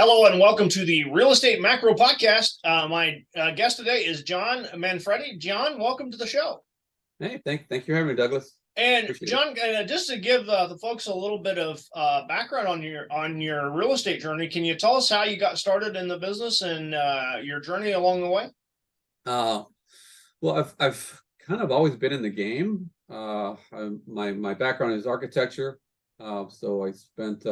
Hello and welcome to the Real Estate Macro Podcast. My guest today is John Manfredy. John, welcome to the show. Hey, thank you for having me, Douglas. And Appreciate John, just to give the folks a little bit of background on your real estate journey, can you tell us how you got started in the business and your journey along the way? Well, I've kind of always been in the game. My background is architecture, so I spent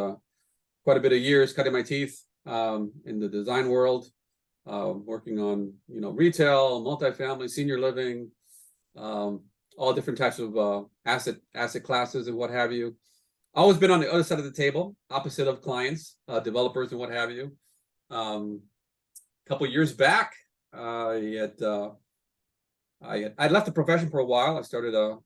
quite a bit of years cutting my teeth in the design world, working on retail, multifamily, senior living, all different types of asset classes and what have you. Always been on the other side of the table, opposite of clients, developers and what have you. A couple of years back, I'd left the profession for a while. I started a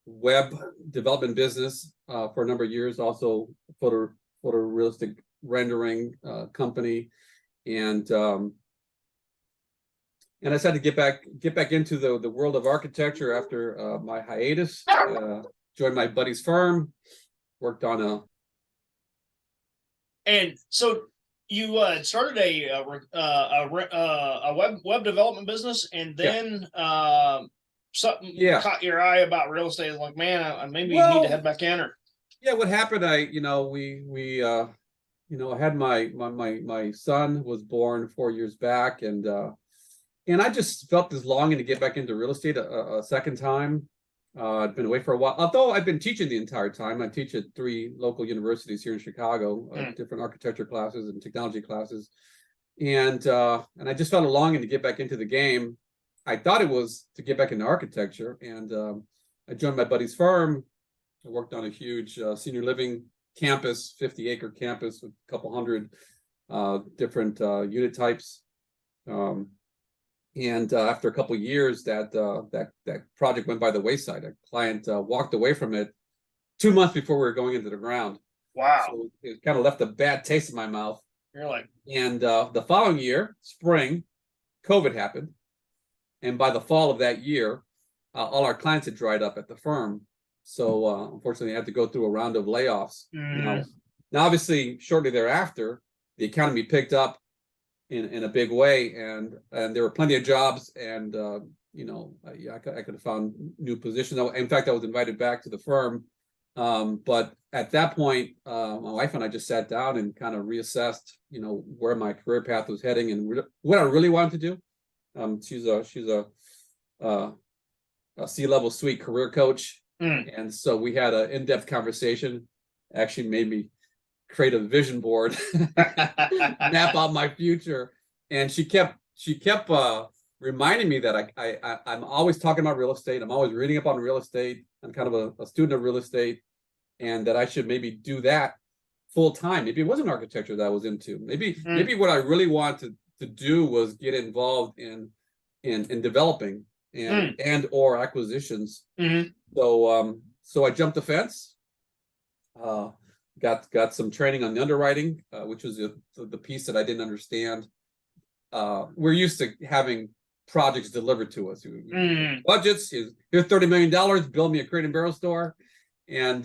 web development business for a number of years, also photorealistic rendering company, and I decided to get back into the world of architecture after my hiatus. Joined my buddy's firm, worked on a. And so you started a web development business, and then something caught your eye about real estate. Like, man, I maybe need to head back in. Or what happened? I had my son was born 4 years back, and I just felt this longing to get back into real estate a second time. I'd been away for a while, although I've been teaching the entire time. I teach at 3 local universities here in Chicago, different architecture classes and technology classes, and I just felt a longing to get back into the game. I thought it was to get back into architecture, and I joined my buddy's firm. I worked on a huge senior living campus, 50-acre campus with a couple hundred different unit types. And after a couple of years, that project went by the wayside. A client walked away from it 2 months before we were going into the ground. Wow! So it kind of left a bad taste in my mouth. You're like, and the following year, spring, COVID happened, and by the fall of that year, all our clients had dried up at the firm. So unfortunately, I had to go through a round of layoffs. Now, obviously, shortly thereafter, the economy picked up in a big way, and there were plenty of jobs, and I could have found new positions. In fact, I was invited back to the firm, but at that point, my wife and I just sat down and kind of reassessed, where my career path was heading and what I really wanted to do. She's a C-level suite career coach. And so we had an in-depth conversation. Actually made me create a vision board, map out my future. And she kept reminding me that I'm always talking about real estate. I'm always reading up on real estate. I'm kind of a student of real estate, and that I should maybe do that full time. Maybe it wasn't architecture that I was into. Maybe what I really wanted to do was get involved in developing and or acquisitions. So I jumped the fence, got some training on the underwriting, which was the piece that I didn't understand. We're used to having projects delivered to us. Budgets, here's $30 million, build me a crate and barrel store. And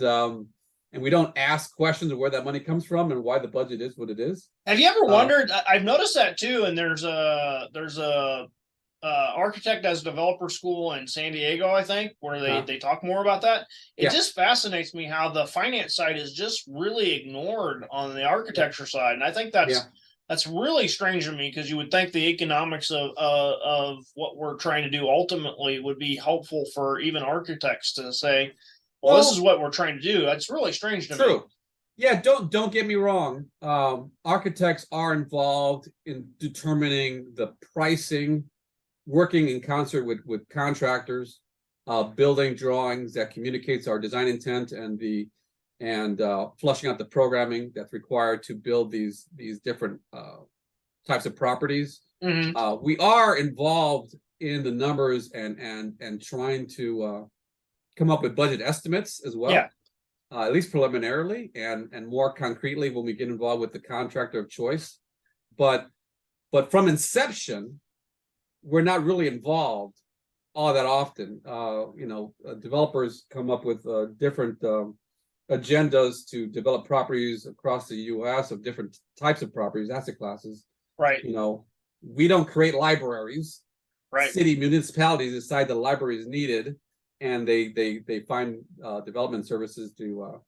we don't ask questions of where that money comes from and why the budget is what it is. Have you ever wondered? I've noticed that too. And there's a architect as a developer school in San Diego, I think, where they talk more about that. It just fascinates me how the finance side is just really ignored on the architecture side. And I think that's really strange to me, because you would think the economics of what we're trying to do ultimately would be helpful for even architects to say, well, this is what we're trying to do. That's really strange to me. Yeah, don't get me wrong. Architects are involved in determining the pricing, working in concert with contractors, building drawings that communicates our design intent and flushing out the programming that's required to build these different types of properties. We are involved in the numbers and trying to come up with budget estimates as well. At least preliminarily, and more concretely when we get involved with the contractor of choice. But from inception, we're not really involved all that often. Developers come up with different agendas to develop properties across the U.S. of different types of properties, asset classes. Right. You know, we don't create libraries. Right. City municipalities decide the library is needed, and they find development services to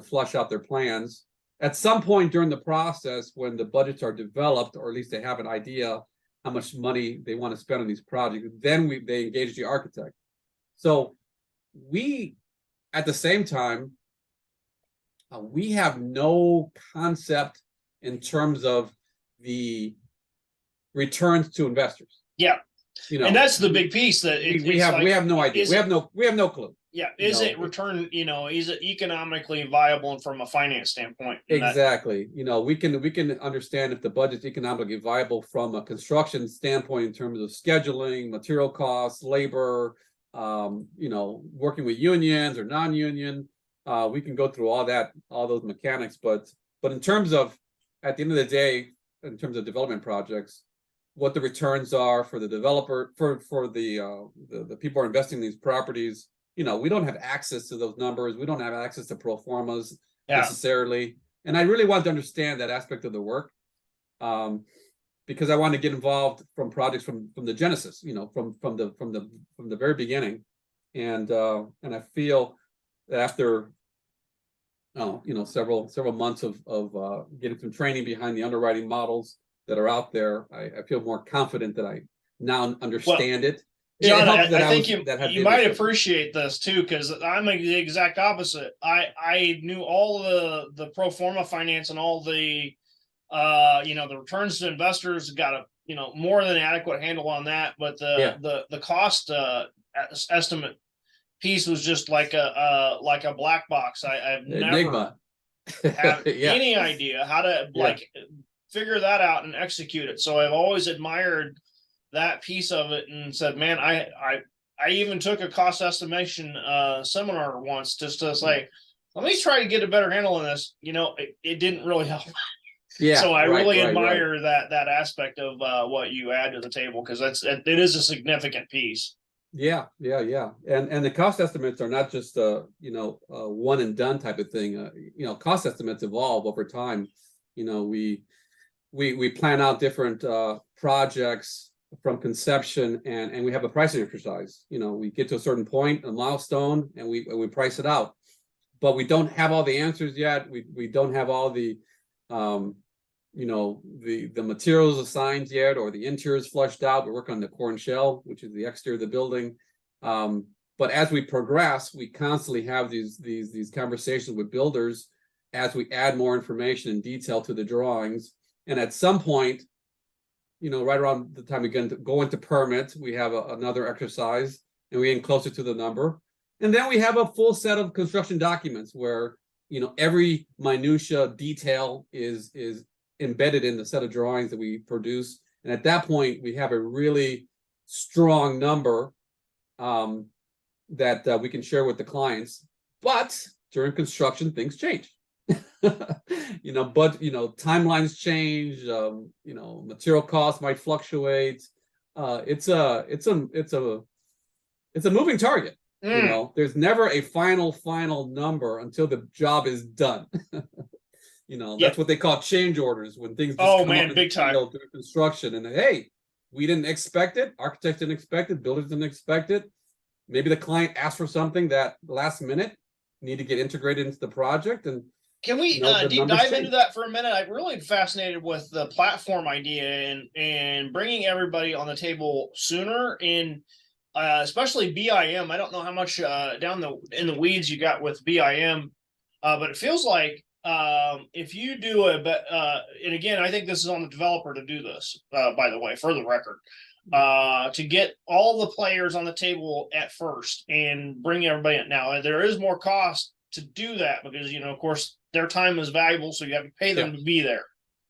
flush out their plans. At some point during the process, when the budgets are developed, or at least they have an idea how much money they want to spend on these projects, then they engage the architect. So we, at the same time, we have no concept in terms of the returns to investors. Yeah. You know, and that's the big piece that we have no idea. We have no clue. Yeah. Is it return, is it economically viable from a finance standpoint? Exactly. We can understand if the budget's economically viable from a construction standpoint in terms of scheduling, material costs, labor, working with unions or non-union. We can go through all those mechanics, but in terms of, at the end of the day, in terms of development projects, what the returns are for the developer, for the people who are investing in these properties, we don't have access to those numbers. We don't have access to pro formas necessarily. And I really want to understand that aspect of the work, because I want to get involved from projects from the genesis, from the very beginning. And I feel that after several months of getting some training behind the underwriting models that are out there, I feel more confident that I now understand it. John, I think you might appreciate this too, because I'm the exact opposite. I knew all the pro forma finance and all the the returns to investors, got a more than adequate handle on that, but the cost estimate piece was just like a black box. I've never had any idea how to figure that out and execute it. So I've always admired that piece of it and said, man, I even took a cost estimation seminar once just to say, let me try to get a better handle on this. It didn't really help. Yeah. So I really admire that aspect of what you add to the table, because it is a significant piece. Yeah. And the cost estimates are not just one and done type of thing. Cost estimates evolve over time. We plan out different projects from conception, and we have a pricing exercise. We get to a certain point, a milestone, and we price it out. But we don't have all the answers yet. We don't have all the the materials assigned yet, or the interiors flushed out. We work on the core and shell, which is the exterior of the building. But as we progress, we constantly have these conversations with builders as we add more information and detail to the drawings. And at some point, right around the time we go into permit, we have another exercise, and we get closer to the number. And then we have a full set of construction documents where, every minutia detail is embedded in the set of drawings that we produce. And at that point, we have a really strong number that we can share with the clients. But during construction, things change. But timelines change. Material costs might fluctuate. It's a moving target. There's never a final number until the job is done. That's what they call change orders, when things just come up big time through construction. And hey, we didn't expect it. Architects didn't expect it. Builders didn't expect it. Maybe the client asked for something that last minute need to get integrated into the project. And can we deep dive into that for a minute? I'm really fascinated with the platform idea and bringing everybody on the table sooner, and especially BIM. I don't know how much down in the weeds you got with BIM, but it feels like if you do and again, I think this is on the developer to do this, by the way, for the record, to get all the players on the table at first and bring everybody in. Now, there is more cost to do that because, of course, their time is valuable, so you have to pay them to be there.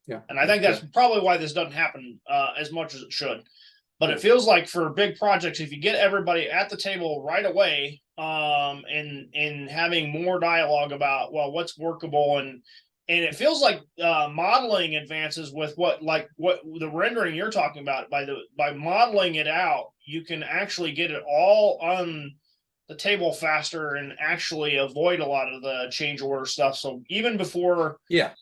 Yeah. And I think that's probably why this doesn't happen as much as it should. But it feels like for big projects, if you get everybody at the table right away, and having more dialogue about, well, what's workable, and it feels like modeling advances with what the rendering you're talking about, by modeling it out, you can actually get it all on table faster and actually avoid a lot of the change order stuff. So even before you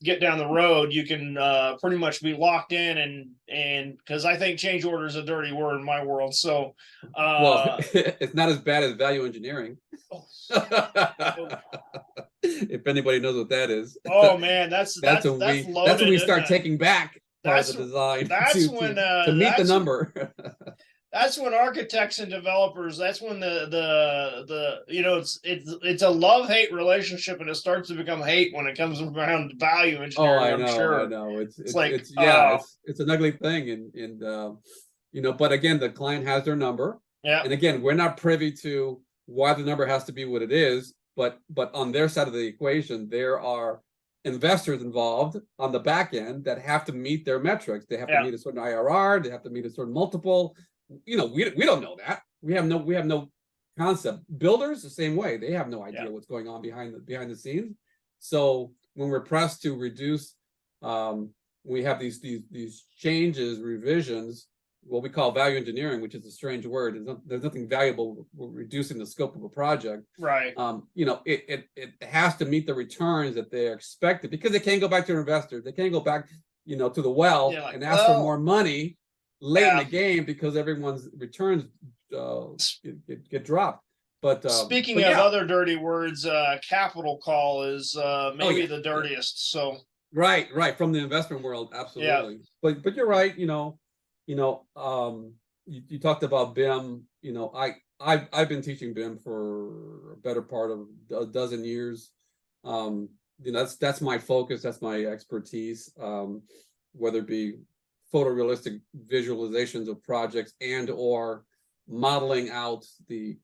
get down the road, you can pretty much be locked in, and because I think change order is a dirty word in my world. So well, it's not as bad as value engineering. If anybody knows what that is. Oh man, that's when we start taking back part of the design to meet the number. That's when architects and developers, that's when the you know, it's a love-hate relationship, and it starts to become hate when it comes around to value engineering. Oh, I know. It's like it's an ugly thing, and you know, but again, the client has their number. Yeah. And again, we're not privy to why the number has to be what it is, but on their side of the equation, there are investors involved on the back end that have to meet their metrics. They have to meet a certain IRR, they have to meet a certain multiple. You know, we don't know that. We have no concept. Builders the same way. They have no idea what's going on behind the scenes. So when we're pressed to reduce, we have these changes, revisions, what we call value engineering, which is a strange word. There's nothing valuable reducing the scope of a project. Right. You know, it has to meet the returns that they're expected, because they can't go back to their investors. They can't go back, you know, to the well and ask for more money late in the game, because everyone's returns get dropped. But speaking of other dirty words, capital call is maybe the dirtiest. So right from the investment world, absolutely. But you're right. You talked about BIM. You know, I've been teaching BIM for a better part of a dozen years. You know, that's my focus. That's my expertise. Whether it be photorealistic visualizations of projects and or modeling out the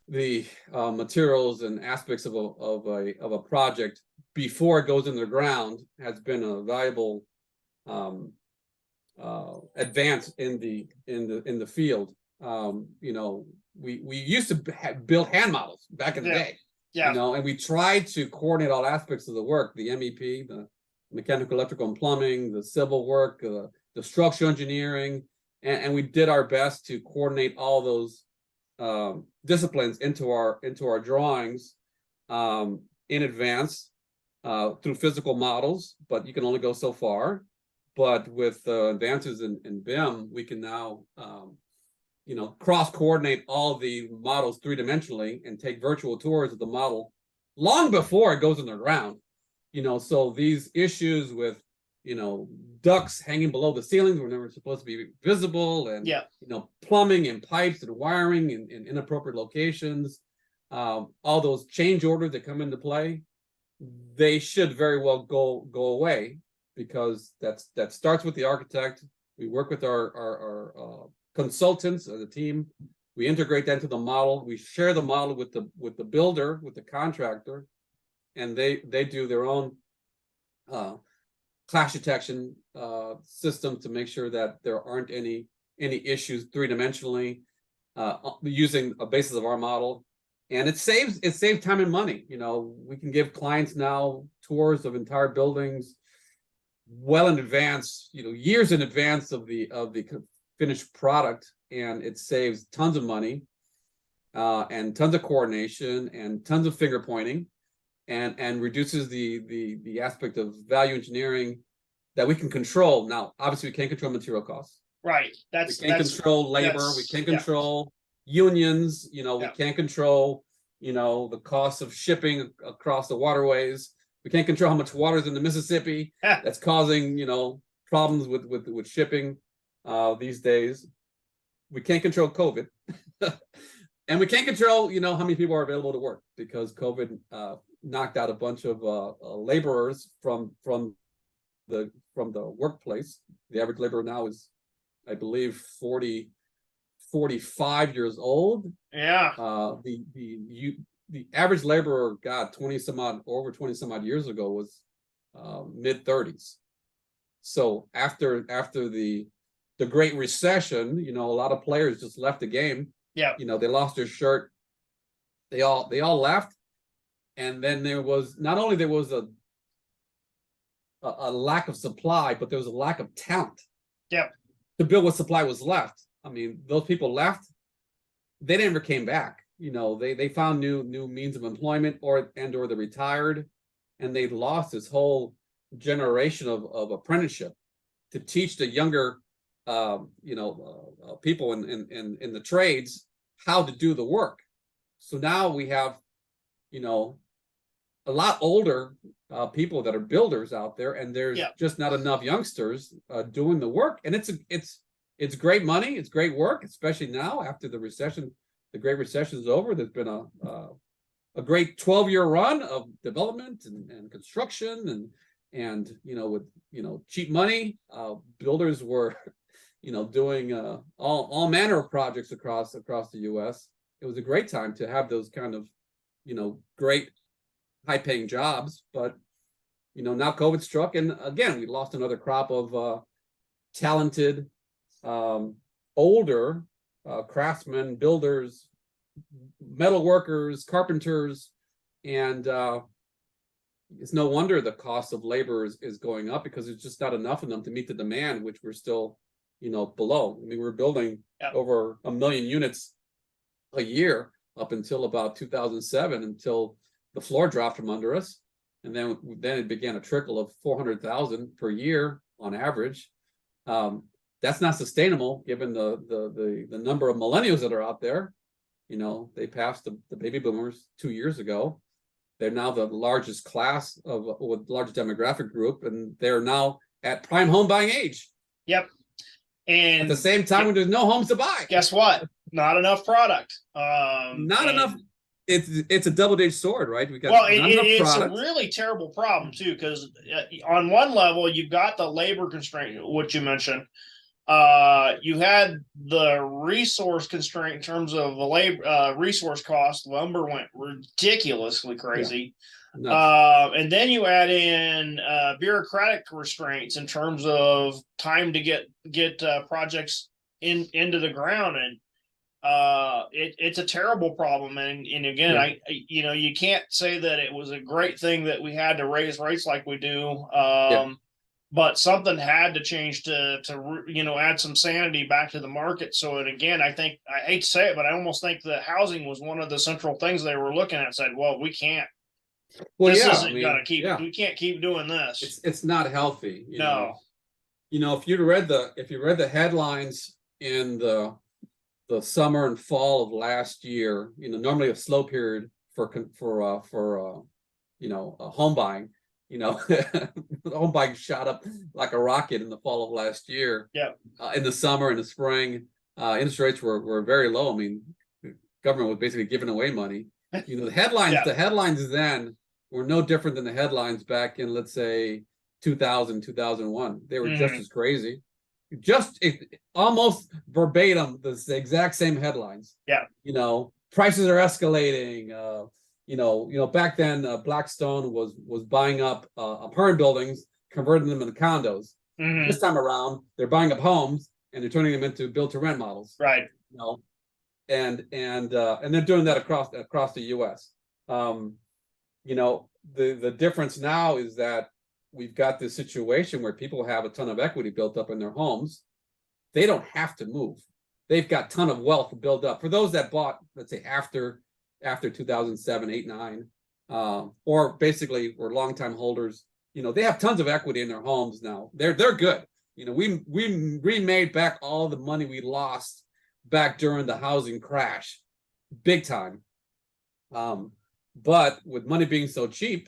materials and aspects of a project before it goes in the ground, has been a valuable advance in the field. You know, we used to build hand models back in the day. You know, and we tried to coordinate all aspects of the work: the MEP, the mechanical, electrical, and plumbing, the civil work, the structural engineering, and we did our best to coordinate all those disciplines into our drawings in advance through physical models. But you can only go so far. But with advances in BIM, we can now you know, cross-coordinate all the models three-dimensionally and take virtual tours of the model long before it goes in the ground. You know, so these issues with, you know, ducts hanging below the ceilings when they were supposed to be visible, and you know, plumbing and pipes and wiring in inappropriate locations, all those change orders that come into play, they should very well go away, because that starts with the architect. We work with our consultants as a team. We integrate that into the model. We share the model with the builder, with the contractor, and they do their own clash detection system to make sure that there aren't any issues three-dimensionally using a basis of our model. And it saves time and money. You know, we can give clients now tours of entire buildings well in advance, you know, years in advance of the finished product, and it saves tons of money and tons of coordination and tons of finger pointing, and reduces the aspect of value engineering that we can control. Now, obviously, we can't control material costs. Right. We can't control labor. We can't control unions. You know, we can't control, you know, the cost of shipping across the waterways. We can't control how much water is in the Mississippi that's causing, you know, problems with shipping these days. We can't control COVID. And we can't control, you know, how many people are available to work, because COVID knocked out a bunch of laborers from the workplace. The average laborer now is, I believe, 45 years old. Yeah. The average laborer, God, over 20 some odd years ago was mid-30s. So after the Great Recession, you know, a lot of players just left the game. Yeah. You know, they lost their shirt. They all left. And then there was not only a lack of supply, but there was a lack of talent. Yep. To build what supply was left. I mean, those people left, they never came back. They found new means of employment or they retired, and they lost this whole generation of apprenticeship to teach the younger people in the trades how to do the work. So now we have a lot older people that are builders out there, and there's just not enough youngsters doing the work. And it's great money, it's great work, especially now after the recession. The Great Recession is over. There's been a great 12-year run of development and construction, and with cheap money, builders were doing all manner of projects across the U.S. It was a great time to have those kind of great high-paying jobs. But now COVID struck, and again we lost another crop of talented older craftsmen, builders, metal workers, carpenters, and it's no wonder the cost of labor is going up, because there's just not enough of them to meet the demand, which we're still below. I mean, we're building over 1 million units a year up until about 2007, until the floor dropped from under us, and then it began a trickle of 400,000 per year on average. That's not sustainable given the number of millennials that are out there. They passed the baby boomers 2 years ago. They're now the largest class with largest demographic group, and they're now at prime home buying age. Yep. And at the same time, when there's no homes to buy, guess what? Not enough product. Not enough. It's a double-edged sword, right? We got it's a really terrible problem too, because on one level you've got the labor constraint, which you mentioned. You had the resource constraint in terms of the labor resource cost. Lumber went ridiculously crazy. And then you add in bureaucratic restraints in terms of time to get projects into the ground, and it's a terrible problem. And again, you can't say that it was a great thing that we had to raise rates like we do. But something had to change to add some sanity back to the market. So, and again, I hate to say it, but I almost think that housing was one of the central things they were looking at and said, well, we can't. This isn't gonna keep. We can't keep doing this. It's not healthy. No. If you read the headlines in the summer and fall of last year, normally a slow period for home buying. Home buying shot up like a rocket in the fall of last year. In the summer and the spring, interest rates were very low. I mean, the government was basically giving away money. The headlines then were no different than the headlines back in, let's say, 2000, 2001. They were just as crazy. Almost verbatim, the exact same headlines. Prices are escalating. Back then, Blackstone was buying up apartment buildings, converting them into condos. This time around, they're buying up homes and they're turning them into build-to-rent models. Right. And they're doing that across the U.S. The difference now is that we've got this situation where people have a ton of equity built up in their homes. They don't have to move. They've got a ton of wealth built up. For those that bought, let's say, after 2007, 8, 9, or basically were longtime holders, they have tons of equity in their homes now. They're good. We remade back all the money we lost back during the housing crash, big time. But with money being so cheap,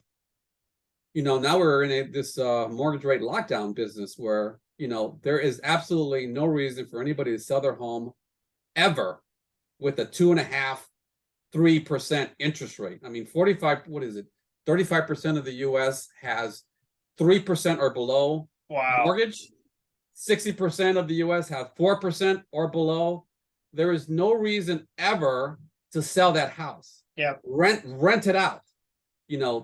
now we're in this mortgage rate lockdown business where there is absolutely no reason for anybody to sell their home ever with a 2.5-3% interest rate. I mean, 35% of the U.S. has 3% or below mortgage. 60% of the U.S. have 4% or below. There is no reason ever to sell that house. Rent it out.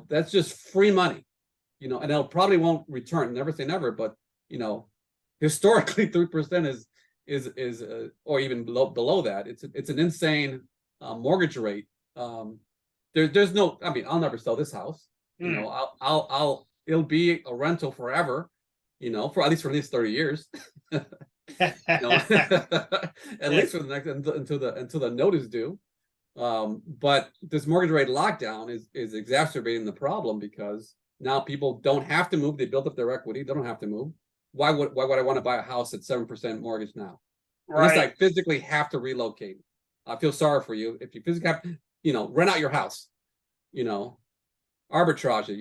That's just free money. And it probably won't return. Never say never, but historically 3% is or even below that. It's an insane mortgage rate. There's no. I mean, I'll never sell this house. It'll be a rental forever. For at least 30 years. You know, at least for the next until the note is due. But this mortgage rate lockdown is exacerbating the problem because now people don't have to move. They built up their equity. They don't have to move. Why would I want to buy a house at 7% mortgage now? Unless I physically have to relocate. I feel sorry for you if you physically have, rent out your house, arbitrage it,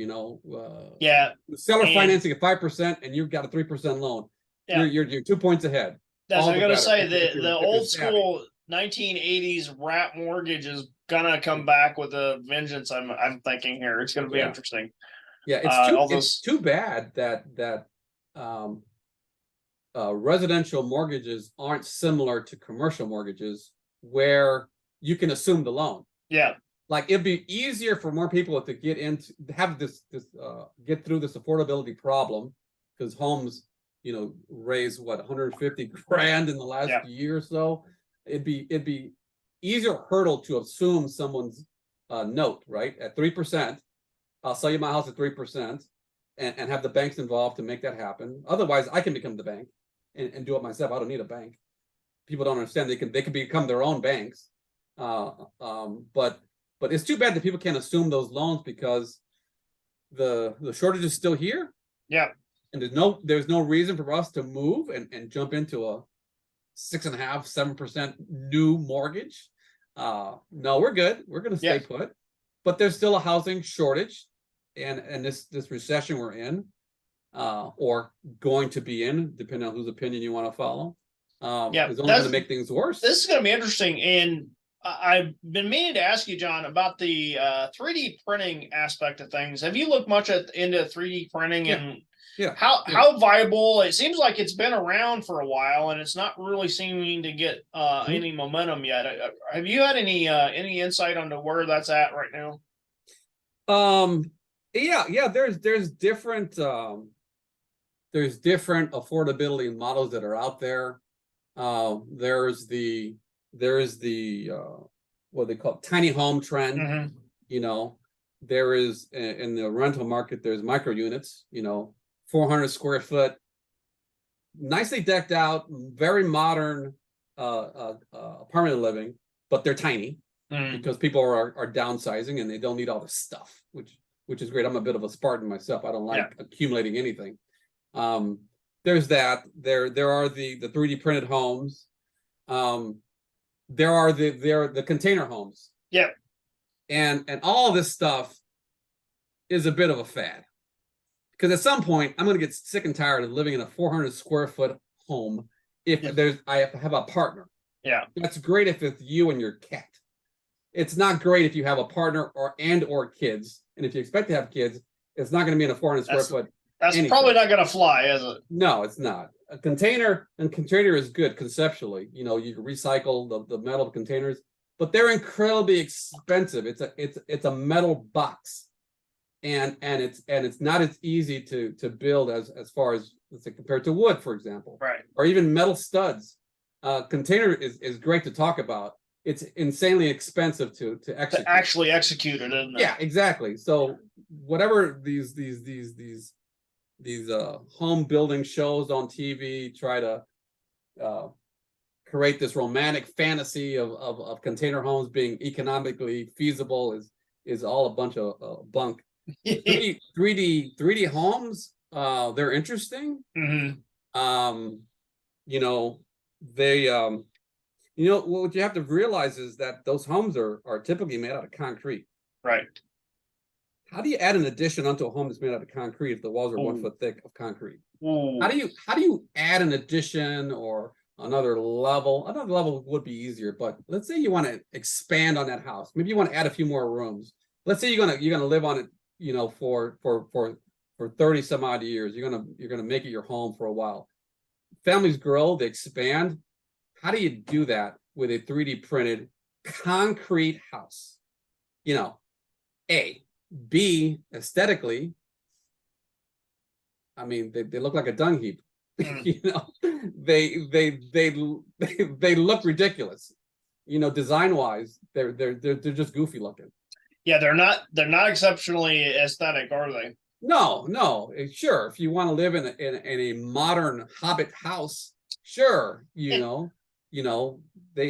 seller financing at 5% and you've got a 3% loan. Yeah. You're 2 points ahead. That's what I gotta say. The old school 1980s wrap mortgage is gonna come back with a vengeance. I'm thinking here. It's gonna be interesting. Yeah, it's too bad that residential mortgages aren't similar to commercial mortgages where you can assume the loan. Yeah. Like it'd be easier for more people to get through this affordability problem because homes, raise 150 grand in the last year or so. It'd be easier hurdle to assume someone's note, right? At 3%, I'll sell you my house at 3% and have the banks involved to make that happen. Otherwise, I can become the bank and do it myself. I don't need a bank. People don't understand they can become their own banks. But it's too bad that people can't assume those loans because the shortage is still here. Yeah. And there's no reason for us to move and jump into a 6.5%, 7% new mortgage. No, we're good. We're going to stay put. But there's still a housing shortage, and this recession we're in, or going to be in, depending on whose opinion you want to follow, is only going to make things worse. This is going to be interesting, and I've been meaning to ask you, John, about the 3D printing aspect of things. Have you looked much into 3D printing and how viable? It seems like it's been around for a while, and it's not really seeming to get any momentum yet. Have you had any insight onto where that's at right now? There's different affordability models that are out there. There's the what they call tiny home trend. There is in the rental market, there's micro units, 400 square foot, nicely decked out, very modern apartment living, but they're tiny because people are downsizing and they don't need all the stuff, which is great. I'm a bit of a Spartan myself. I don't like accumulating anything. There's that. There are the 3D printed homes. There are the container homes. Yeah. And all of this stuff is a bit of a fad. Because at some point, I'm going to get sick and tired of living in a 400 square foot home if I have to have a partner. Yeah. That's great if it's you and your cat. It's not great if you have a partner or kids. And if you expect to have kids, it's not going to be in a 400 square foot. That's probably not going to fly, is it? No, it's not. A container is good conceptually. You can recycle the metal containers, but they're incredibly expensive. It's a metal box. And it's not as easy to build as far as, let's say, compared to wood, for example, right? Or even metal studs. Container is great to talk about. It's insanely expensive to execute. To actually execute it, isn't it? Yeah, exactly. So whatever these home building shows on TV try to create this romantic fantasy of container homes being economically feasible is all a bunch of bunk. 3D homes, they're interesting. What you have to realize is that those homes are typically made out of concrete. Right. How do you add an addition onto a home that's made out of concrete if the walls are 1 foot thick of concrete? How do you add an addition or another level? Another level would be easier, but let's say you want to expand on that house. Maybe you want to add a few more rooms. Let's say you're gonna live on it, for 30 some odd years. You're gonna make it your home for a while. Families grow, they expand. How do you do that with a 3D printed concrete house? B, aesthetically, I mean, they look like a dung heap. They look ridiculous. Design wise, they're just goofy looking. Yeah, they're not exceptionally aesthetic, are they? No. Sure, if you want to live in a modern Hobbit house, Sure, they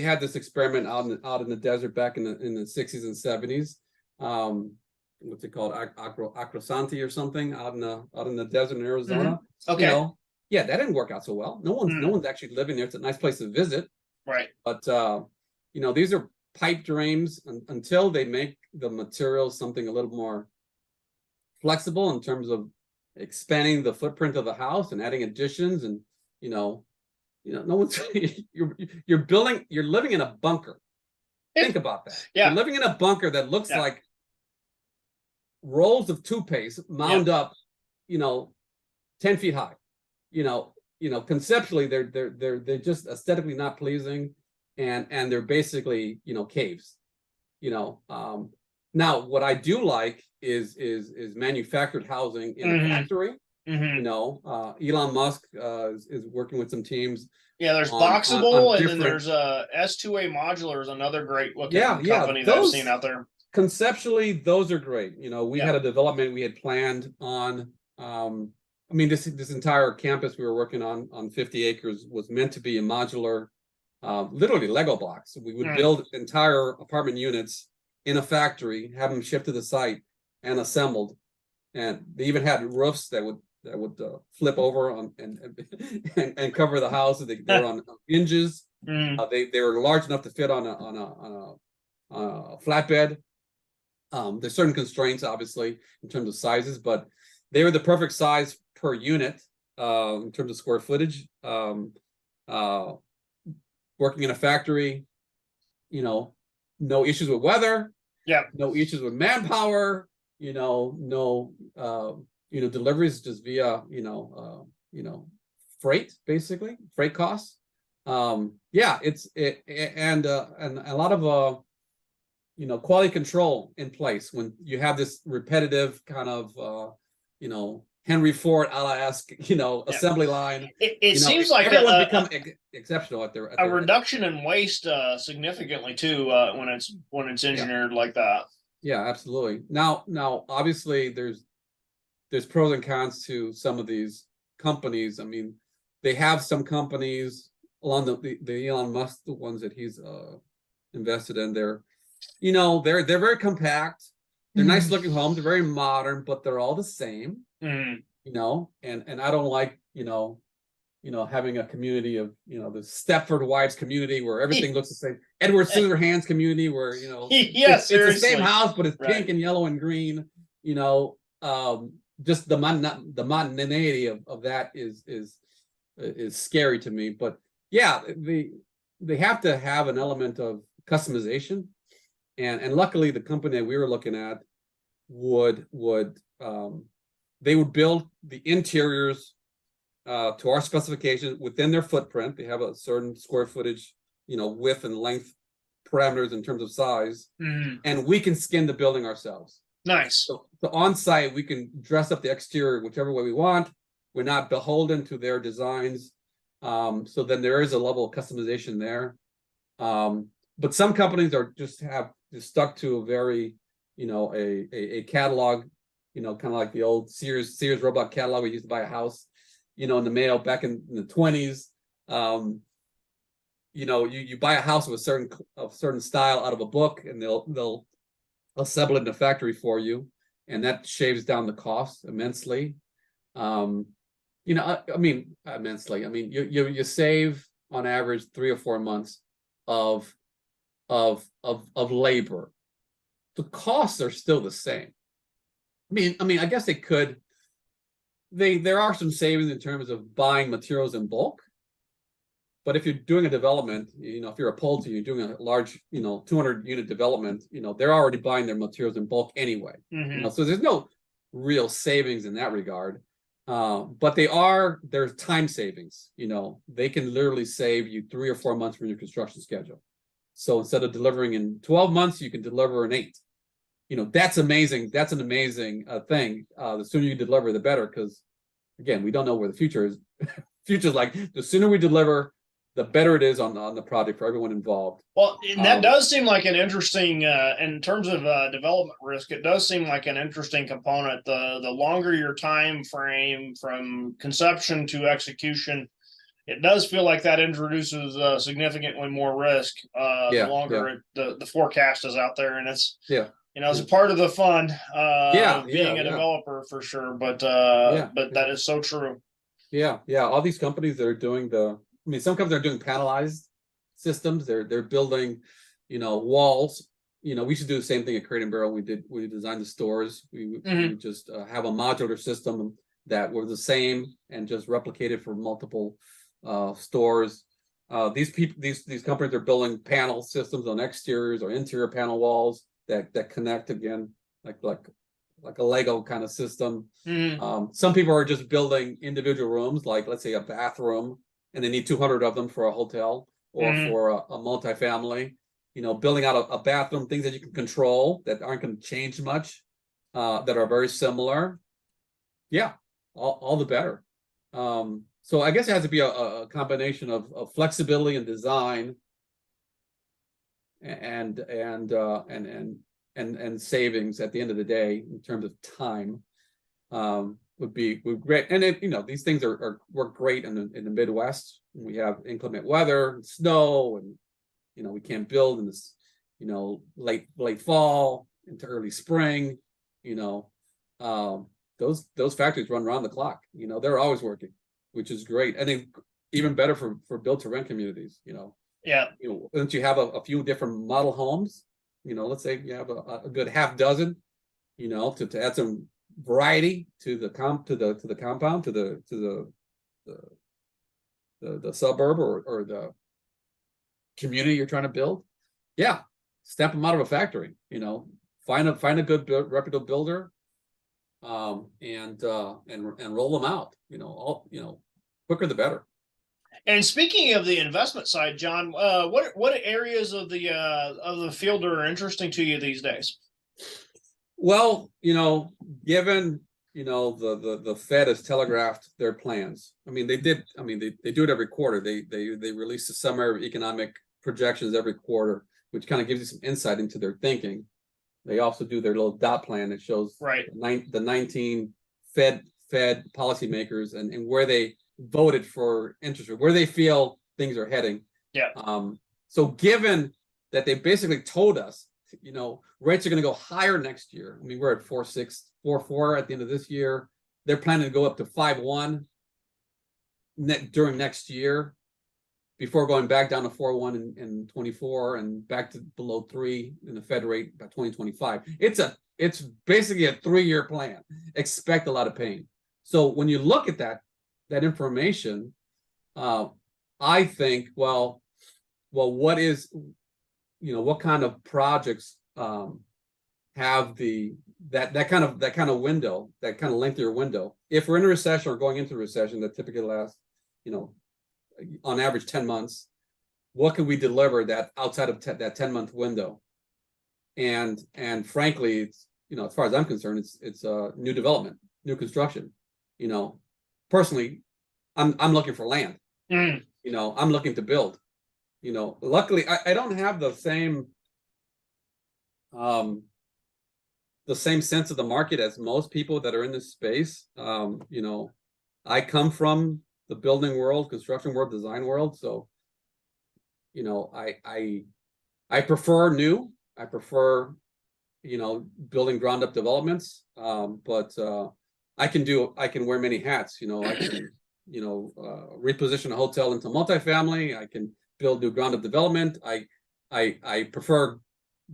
had this experiment out in the desert back in the 60s and 70s. What's it called? Acrosanti or something out in the desert in Arizona. Okay. Yeah, that didn't work out so well. No one's actually living there. It's a nice place to visit. Right. But these are pipe dreams until they make the materials something a little more flexible in terms of expanding the footprint of the house and adding additions. And no one's you're living in a bunker. Think about that. Yeah. You're living in a bunker that looks like rolls of toothpaste mound up 10 feet high. Conceptually they're just aesthetically not pleasing, and they're basically caves. Now what I do like is manufactured housing in a factory. Elon Musk is working with some teams. Yeah, there's Boxable, and then there's S2A Modular is another great looking company that I've seen out there. Conceptually, those are great. We had a development we had planned on. This entire campus we were working on 50 acres was meant to be a modular, literally Lego blocks. We would build entire apartment units in a factory, have them shipped to the site and assembled. And they even had roofs that would flip over on and cover the house. They were on hinges. They were large enough to fit on a flatbed. There's certain constraints, obviously, in terms of sizes, but they were the perfect size per unit in terms of square footage. Working in a factory, no issues with weather. Yeah. No issues with manpower. No deliveries just via freight, basically freight costs. And a lot of quality control in place when you have this repetitive kind of Henry Ford a-la-esque assembly line. It seems like everyone's become exceptional at their a reduction in waste significantly too when it's engineered like that. Yeah, absolutely. Now obviously there's pros and cons to some of these companies. They have some companies along the Elon Musk, the ones that he's invested in. They're very compact. They're nice looking homes. They're very modern, but they're all the same. And I don't like having a community of the Stepford Wives community where everything looks the same. Edward Scissorhands community where it's the same house, but it's pink and yellow and green. Just the monotony of that is scary to me. But yeah, they have to have an element of customization, and luckily the company that we were looking at would they would build the interiors to our specifications within their footprint. They have a certain square footage, width and length parameters in terms of size, and we can skin the building ourselves. Nice. So on site, we can dress up the exterior whichever way we want. We're not beholden to their designs. So then there is a level of customization there. But some companies are just stuck to a very, a catalog, kind of like the old Sears robot catalog. We used to buy a house, in the mail back in the 20s. You buy a house of a certain style out of a book, and they'll assemble it in a factory for you, and that shaves down the cost immensely. Immensely. You save on average 3 or 4 months of labor. The costs are still the same. I guess they could. There are some savings in terms of buying materials in bulk. But if you're doing a development, if you're a Pulte, you're doing a large, 200 unit development, they're already buying their materials in bulk anyway. So there's no real savings in that regard. But there's time savings. They can literally save you 3 or 4 months from your construction schedule. So instead of delivering in 12 months, you can deliver in 8. That's amazing. That's an amazing thing. The sooner you deliver, the better, because again, we don't know where the future is. Future's like the sooner we deliver, the better it is on the project for everyone involved. Well, and that does seem like an interesting, in terms of development risk, it does seem like an interesting component. The longer your time frame from conception to execution, it does feel like that introduces significantly more risk the longer the forecast is out there, and it's it's a part of the fun of being a developer for sure. But that is so true. All these companies that are doing some companies are doing panelized systems. They're building, walls. We should do the same thing at Crate and Barrel. We designed the stores. We just have a modular system that were the same and just replicated for multiple stores. These companies are building panel systems on exteriors or interior panel walls that connect again, like a Lego kind of system. Some people are just building individual rooms, like let's say a bathroom, and they need 200 of them for a hotel or for a multifamily. Building out a bathroom, things that you can control that aren't going to change much, that are very similar. All the better. So I guess it has to be a combination of flexibility and design and savings at the end of the day in terms of time. Would be great. And these things work great in the Midwest. We have inclement weather, and snow, and we can't build in this late fall into early spring. Those factories run around the clock. They're always working, which is great. I think even better for build to rent communities. Once you have a few different model homes, let's say you have a good half dozen, to add some variety to the compound, to the suburb or the community you're trying to build. Stamp them out of a factory. Find a good reputable builder, and roll them out. Quicker the better. And speaking of the investment side, John, what areas of the field are interesting to you these days? Well, given the Fed has telegraphed their plans. They do it every quarter. They release the summary of economic projections every quarter, which kind of gives you some insight into their thinking. They also do their little dot plan that shows the 19 Fed policymakers and where they voted for interest rate, where they feel things are heading. So given that they basically told us, rates are going to go higher next year. We're at 4.6, 4.4 at the end of this year. They're planning to go up to 5.1 during next year, before going back down to 4.1 in 24 and back to below 3 in the Fed rate by 2025. It's basically a 3-year plan. Expect a lot of pain. So when you look at that information, I think, what kind of projects have that kind of window, that kind of lengthier window? If we're in a recession or going into a recession that typically lasts, on average 10 months, what can we deliver that outside of that 10-month window? And frankly, it's, as far as I'm concerned, it's new development, new construction. Personally, I'm looking for land. I'm looking to build. Luckily I don't have the same sense of the market as most people that are in this space. I come from the building world, construction world, design world. So, I prefer new. I prefer, building ground up developments. But I can wear many hats. I can, reposition a hotel into multifamily. I can build new ground up development. I prefer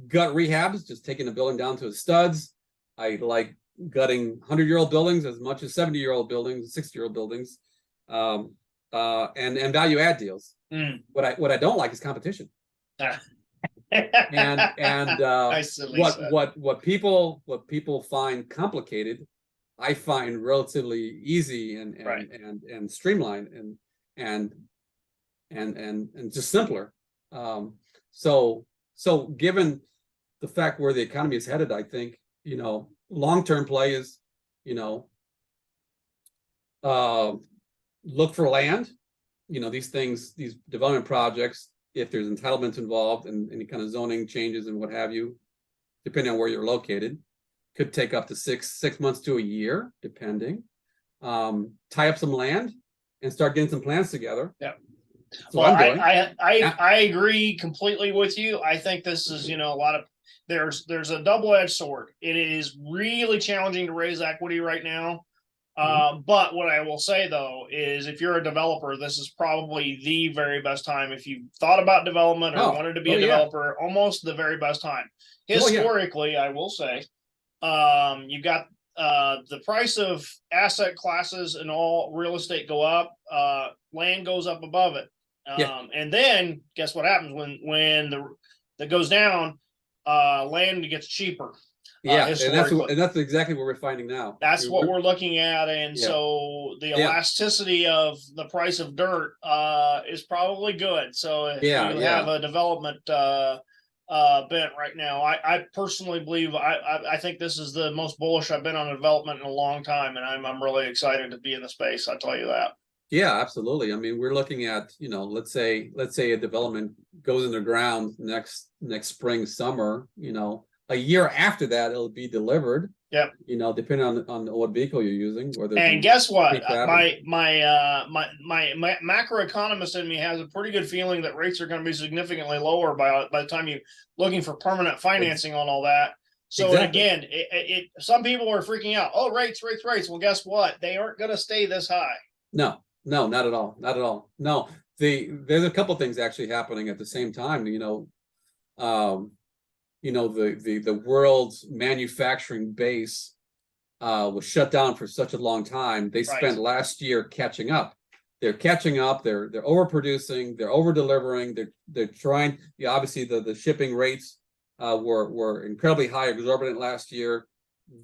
gut rehabs, just taking the building down to its studs. I like gutting 100-year-old buildings as much as 70-year-old buildings, 60-year-old buildings. And value add deals. What I don't like is competition. What people find complicated, I find relatively easy and streamlined and just simpler. So given the fact where the economy is headed, I think long-term play is look for land. These development projects, if there's entitlements involved and any kind of zoning changes and what have you, depending on where you're located, could take up to six months to a year, depending. Tie up some land and start getting some plans together. Yeah. That's what I'm doing. I agree completely with you. I think this is, a lot of there's a double-edged sword. It is really challenging to raise equity right now. But what I will say though is if you're a developer, this is probably the very best time. If you thought about development or wanted to be a developer, almost the very best time. Historically, I will say, you got the price of asset classes and all real estate go up, land goes up above it. And then guess what happens when that goes down, land gets cheaper. And that's exactly what we're finding now. That's what we're looking at, and so the elasticity of the price of dirt is probably good. So if you have a development bent right now, I personally believe I think this is the most bullish I've been on development in a long time, and I'm really excited to be in the space. I'll tell you that. Yeah, absolutely. I mean, we're looking at, let's say a development goes in the ground next spring, summer, a year after that, it'll be delivered. Yeah. Depending on what vehicle you're using. And guess what? My macroeconomist in me has a pretty good feeling that rates are going to be significantly lower by the time you're looking for permanent financing on all that. So again, some people are freaking out. Oh, rates. Well, guess what? They aren't going to stay this high. No, not at all. Not at all. No, there's a couple things actually happening at the same time. The world's manufacturing base was shut down for such a long time. They spent last year catching up. They're catching up. They're overproducing. They're over delivering. They're trying. Obviously, the shipping rates were incredibly high, exorbitant last year.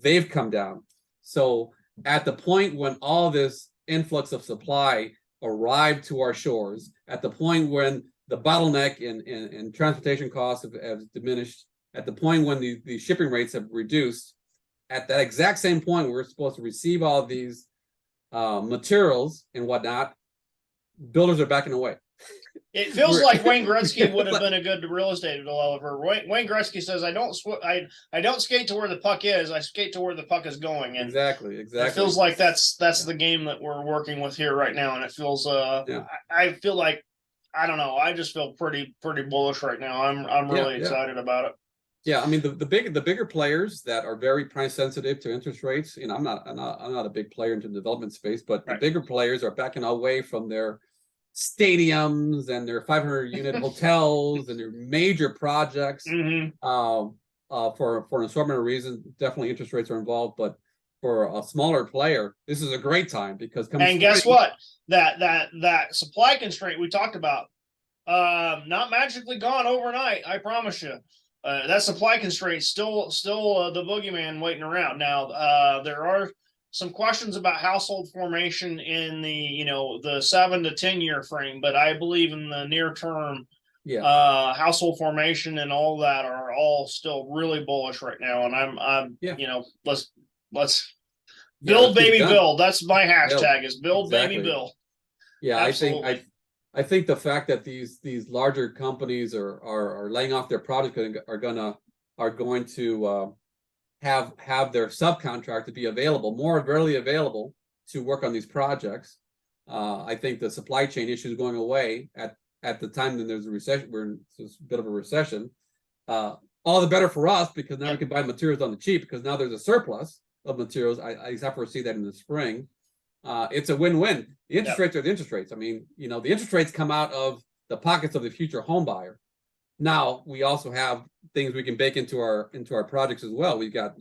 They've come down. So at the point when all this influx of supply arrived to our shores, at the point when the bottleneck in transportation costs have diminished, at the point when the shipping rates have reduced, at that exact same point, we're supposed to receive all of these materials and whatnot. Builders are backing away. It feels like Wayne Gretzky would have been a good real estate developer. Wayne Gretzky says, "I don't skate to where the puck is. I skate to where the puck is going." And exactly. It feels like that's the game that we're working with here right now, and it feels. I feel like I don't know. I just feel pretty bullish right now. I'm really excited about it. Yeah, I mean the bigger players that are very price sensitive to interest rates. I'm not a big player into the development space, but the bigger players are backing away from their stadiums and their 500 unit hotels and their major projects for an assortment of reasons. Definitely interest rates are involved, but for a smaller player, this is a great time because guess what? That supply constraint we talked about, not magically gone overnight. I promise you. That supply constraint still the boogeyman waiting around. Now there are some questions about household formation in the 7 to 10 year frame, but I believe in the near term, household formation and all that are all still really bullish right now. And I'm let's build baby build. That's my hashtag is build baby build. Yeah, absolutely. I think the fact that these larger companies are laying off their projects are going to have their subcontractor be more readily available to work on these projects. I think the supply chain issue is going away at the time that there's a recession. We're in a bit of a recession. All the better for us because now we can buy materials on the cheap because now there's a surplus of materials. I foresee that in the spring. It's a win-win. The interest rates are the interest rates. I mean, the interest rates come out of the pockets of the future home buyer. Now we also have things we can bake into our projects as well. We've got,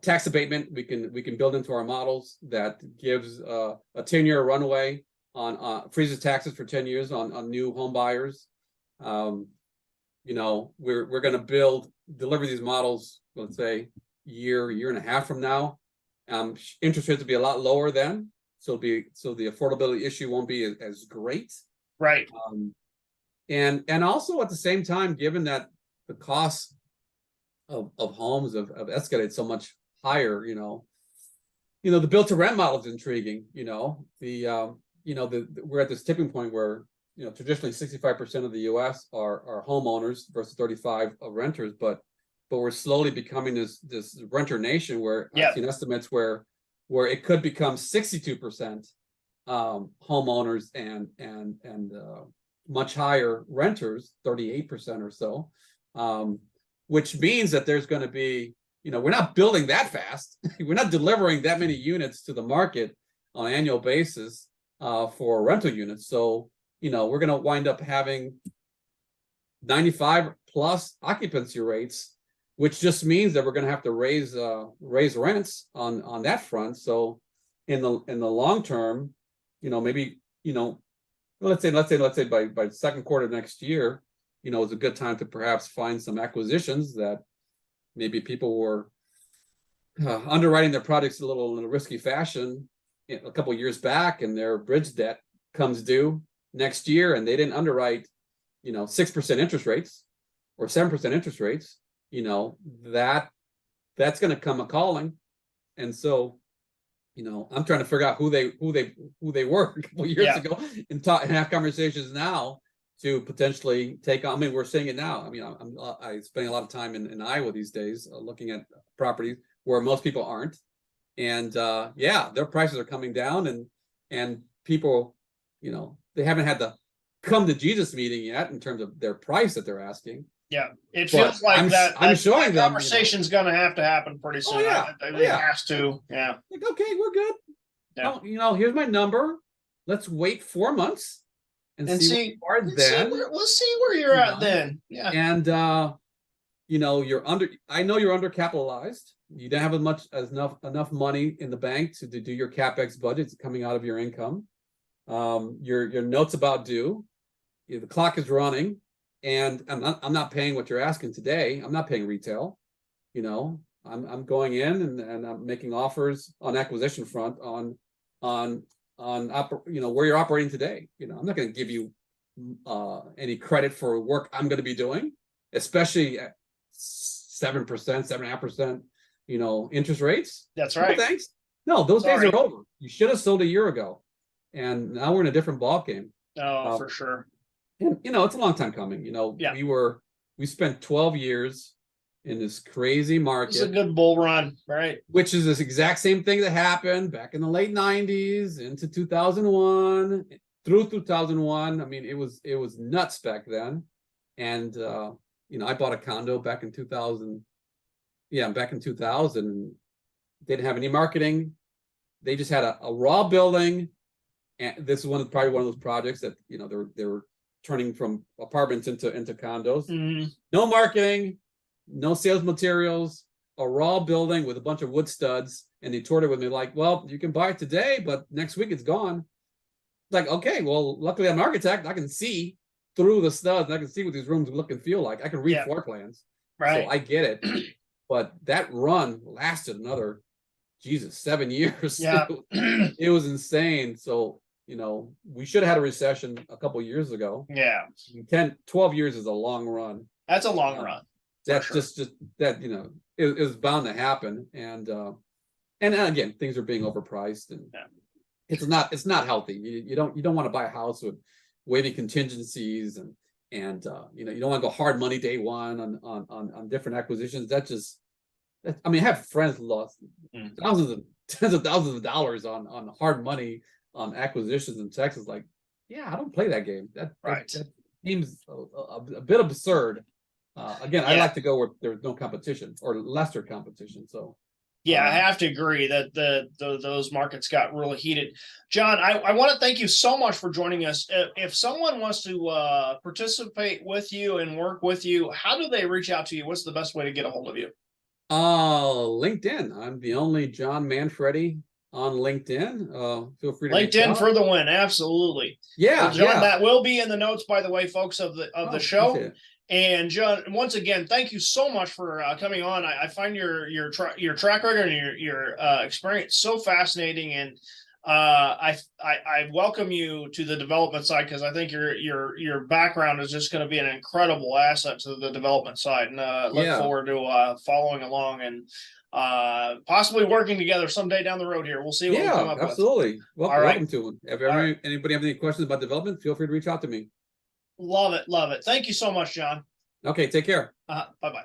tax abatement we can build into our models that gives a 10-year runway on freezes taxes for 10 years on new home buyers. We're going to deliver these models, let's say year and a half from now. Interest rates will be a lot lower then, so the affordability issue won't be as great. Right. And also at the same time, given that the costs of homes have escalated so much higher, the build to rent model is intriguing. We're at this tipping point where traditionally 65% of the U.S. are homeowners versus 35% of renters, but we're slowly becoming this renter nation where I've seen estimates where where it could become 62% homeowners and much higher renters, 38% or so, which means that there's going to be, we're not building that fast. We're not delivering that many units to the market on an annual basis for rental units. So, we're going to wind up having 95 plus occupancy rates, which just means that we're going to have to raise rents on that front. So in the long term, maybe, let's say by second quarter next year, is a good time to perhaps find some acquisitions that maybe people were underwriting their projects in a risky fashion a couple of years back, and their bridge debt comes due next year, and they didn't underwrite 6% interest rates or 7% interest rates. That's going to come a calling. And so I'm trying to figure out who they were a couple years ago and have conversations now to potentially take on. I mean, we're seeing it now. I mean, I spend a lot of time in Iowa these days looking at properties where most people aren't. And their prices are coming down, and people, they haven't had the come to Jesus meeting yet in terms of their price that they're asking. Yeah, it feels like I'm showing them conversation's going to have to happen pretty soon. It has to. Yeah. Like, okay, we're good. Yeah. Here's my number. Let's wait 4 months and see where you are then. Let's see where you're at then. Yeah. And I know you're undercapitalized. You don't have enough money in the bank to do your CapEx budgets coming out of your income. Your note's about due. The clock is running. And I'm not paying what you're asking today. I'm not paying retail. I'm going in and I'm making offers on acquisition front on where you're operating today. I'm not going to give you any credit for work I'm going to be doing, especially at 7%, 7.5%, interest rates. That's right. No, thanks. No, those days are over. You should have sold a year ago, and now we're in a different ballgame. Oh, for sure. And it's a long time coming. We spent 12 years in this crazy market. It's a good bull run, right? Which is this exact same thing that happened back in the late 90s into 2001 through 2001. I mean, it was nuts back then. And I bought a condo back in 2000. Yeah, back in 2000, and they didn't have any marketing. They just had a raw building. And this is probably one of those projects that they were turning from apartments into condos. Mm-hmm. No marketing, no sales materials, a raw building with a bunch of wood studs. And they toured it with me like, well, you can buy it today, but next week it's gone. Like, okay, well, luckily I'm an architect. I can see through the studs, and I can see what these rooms look and feel like. I can read floor plans. Right. So I get it. But that run lasted another, 7 years. Yeah. It was insane. So, we should have had a recession a couple of years ago. Yeah. 12 years is a long run. That's a long run. That's just that, it was bound to happen. And again, things are being overpriced, and it's not healthy. You don't want to buy a house with wavy contingencies and you don't want to go hard money day one on different acquisitions. I have friends who lost tens of thousands of dollars on hard money on acquisitions in Texas. Like, I don't play that game. That seems a bit absurd. Again, I like to go where there's no competition or lesser competition. So I have to agree that those markets got really heated. John, I want to thank you so much for joining us. If someone wants to participate with you and work with you, how do they reach out to you? What's the best way to get a hold of you? LinkedIn. I'm the only John Manfredy on LinkedIn. Feel free to LinkedIn for the win. Absolutely. Yeah, well, John, that will be in the notes, by the way, folks, of the show. And John, once again, thank you so much for coming on. I find your track record and your experience so fascinating, and I welcome you to the development side, because I think your background is just going to be an incredible asset to the development side, and look forward to following along and possibly working together someday down the road here. We'll see what we come up with. Absolutely. Welcome to it. If anybody have any questions about development, feel free to reach out to me. Love it. Thank you so much, John. Okay, take care. Bye-bye.